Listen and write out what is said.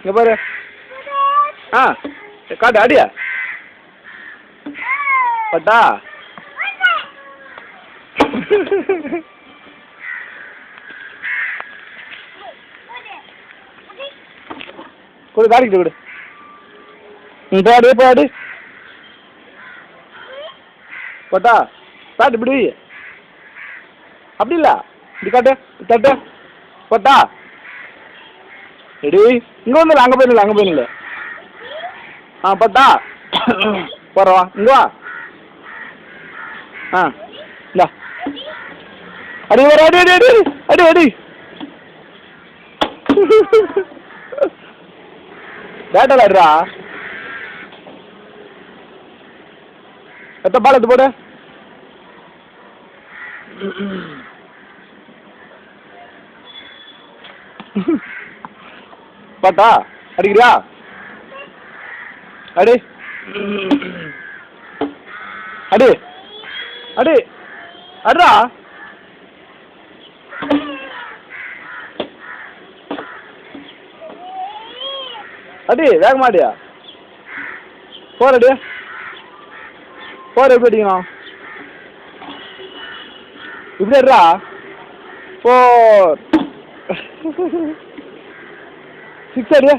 இங்கே பாரு. ஆ காட்டு அடியா பட்டா. கொடு காட்டிக்கிட்டு கொடு. பாடு பாடு பட்டா காட்டு இப்படி அப்படி இல்லை இப்படி காட்டு தட்டு பட்டா. எடி இங்கே வந்து அங்கே போயிடல அங்கே போயிடல. ஆ பட்டா போகிறவா இங்கே வா. ஆ இந்தா அடி வர அடி அடி அடி அடி அடி. பேட்டல் ஆடுறா. எத்த பால் எடுத்து போடு. பாட்டா அடிக்கிறியா அடி அடி அடி அட்ரா. அடி வேகமாடியா போர் அடி போர் எப்படி அடிக்கணும் இப்படி அட்ரா. போர் 6 அடியா.